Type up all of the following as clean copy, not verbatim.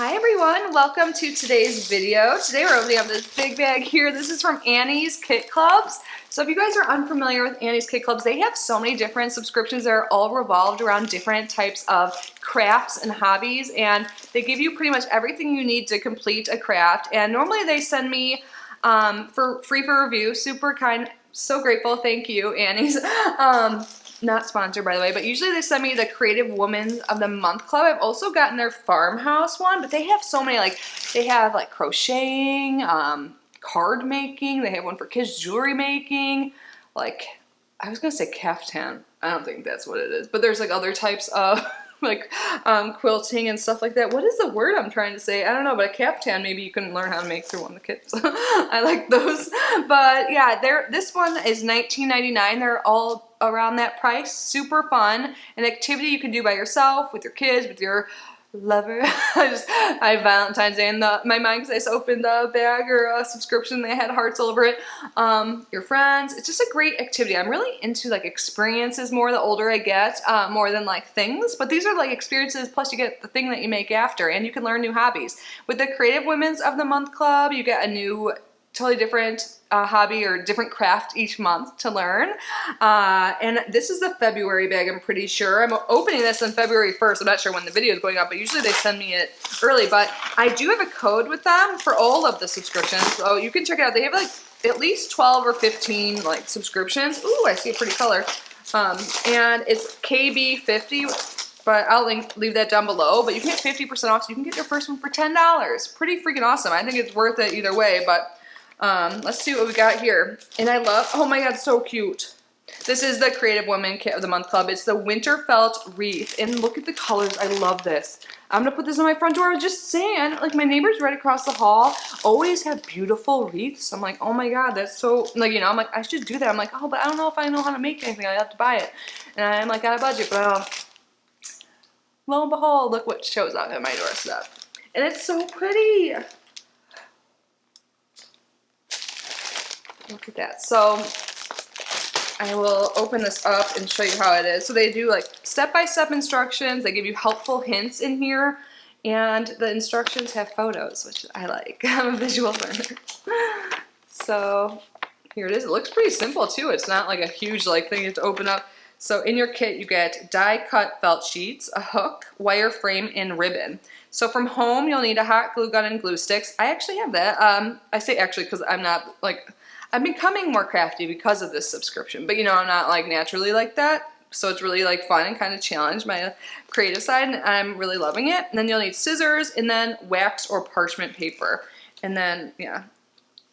Hi everyone, welcome to today's video. Today we're opening up this big bag here. This is from Annie's Kit Clubs. So if you guys are unfamiliar with Annie's Kit Clubs, they have so many different subscriptions that are all revolved around different types of crafts and hobbies, and they give you pretty much everything you need to complete a craft. And normally they send me for free for review. Super kind, so grateful. Thank you, Annie's. Not sponsored, by the way, but usually they send me the Creative Women of the Month Club. I've also gotten their farmhouse one, but they have so many, they have crocheting, card making, they have one for kids jewelry making, I was gonna say caftan. I don't think that's what it is, but there's other types of quilting and stuff like that. What is the word I'm trying to say? I don't know, but a caftan maybe you can learn how to make through one of the kits. I like those. But yeah, this one is $19.99. They're all around that price. Super fun. An activity you can do by yourself, with your kids, with your lover. I Valentine's Day in my mind because I just opened a bag or a subscription. They had hearts all over it. Your friends. It's just a great activity. I'm really into experiences more the older I get, more than things. But these are experiences, plus you get the thing that you make after, and you can learn new hobbies. With the Creative Women's of the Month Club, you get a new, totally different hobby or different craft each month to learn. And this is the February bag, I'm pretty sure. I'm opening this on February 1st. I'm not sure when the video is going up, but usually they send me it early. But I do have a code with them for all of the subscriptions. So you can check it out. They have at least 12 or 15 subscriptions. Ooh, I see a pretty color. And it's KB50. But I'll leave that down below. But you can get 50% off, so you can get your first one for $10. Pretty freaking awesome. I think it's worth it either way, but let's see what we got here. And I love, oh my god, so cute. This is the Creative Women Kit of the Month Club. It's the Winter Felt Wreath. And look at the colors. I love this. I'm going to put this on my front door. I was just saying, my neighbors right across the hall always have beautiful wreaths. I'm like, oh my god, that's so, I'm like, I should do that. I'm like, oh, but I don't know if I know how to make anything. I have to buy it. And I'm out of budget, but lo and behold, look what shows up at my doorstep. And it's so pretty. Look at that. So I will open this up and show you how it is. So they do step-by-step instructions. They give you helpful hints in here. And the instructions have photos, which I like. I'm a visual learner. So here it is. It looks pretty simple too. It's not a huge thing you have to open up. So in your kit you get die-cut felt sheets, a hook, wire frame, and ribbon. So from home you'll need a hot glue gun and glue sticks. I actually have that. I say actually because I'm not I'm becoming more crafty because of this subscription, but I'm not naturally like that. So it's really fun and kind of challenge my creative side, and I'm really loving it. And then you'll need scissors and then wax or parchment paper. And then, yeah,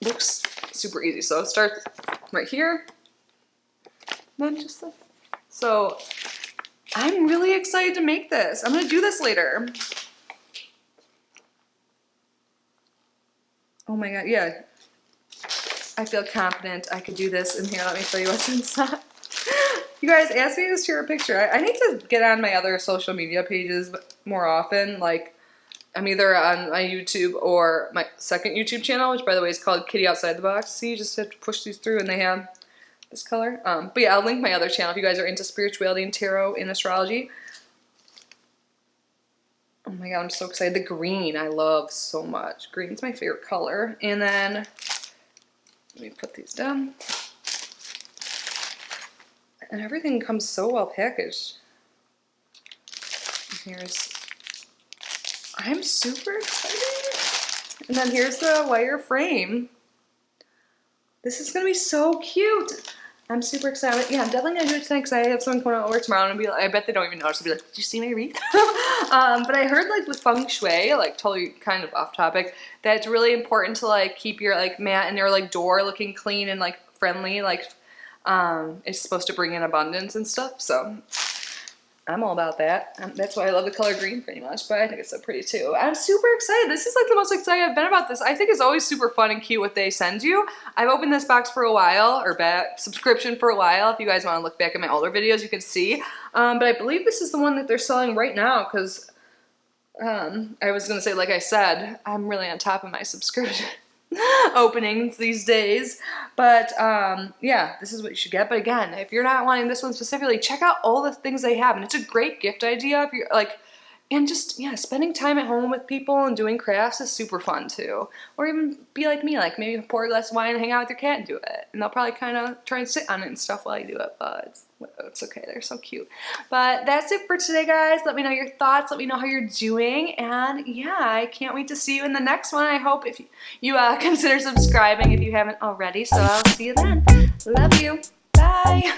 looks super easy. So it starts right here. Then just so I'm really excited to make this. I'm going to do this later. Oh my god, yeah. I feel confident I could do this. And here, let me show you what's inside. You guys asked me to share a picture. I need to get on my other social media pages more often. I'm either on my YouTube or my second YouTube channel, which by the way is called Kitty Outside the Box. See, you just have to push these through and they have this color. But yeah, I'll link my other channel if you guys are into spirituality and tarot and astrology. Oh my god, I'm so excited. The green I love so much. Green's my favorite color. And then let me put these down. And everything comes so well packaged. I'm super excited. And then here's the wire frame. This is gonna be so cute. I'm super excited. Yeah, I'm definitely gonna do it tonight because I have someone coming over tomorrow and I bet they don't even notice. They'll be like, did you see my wreath? But I heard with feng shui, totally kind of off topic, that it's really important to keep your mat and your door looking clean and friendly. It's supposed to bring in abundance and stuff. So I'm all about that. That's why I love the color green pretty much, but I think it's so pretty too. I'm super excited. This is the most excited I've been about this. I think it's always super fun and cute what they send you. I've opened this box for a while, or subscription for a while. If you guys want to look back at my older videos, you can see. But I believe this is the one that they're selling right now because I was going to say, like I said, I'm really on top of my subscription openings these days. But yeah, this is what you should get. But again, if you're not wanting this one specifically, check out all the things they have. And it's a great gift idea if you're And just, yeah, spending time at home with people and doing crafts is super fun too. Or even be like me, like maybe pour a glass of wine and hang out with your cat and do it. And they'll probably kind of try and sit on it and stuff while you do it, but it's okay, they're so cute. But that's it for today, guys. Let me know your thoughts, let me know how you're doing, and yeah, I can't wait to see you in the next one. I hope if you consider subscribing if you haven't already, so I'll see you then. Love you. Bye.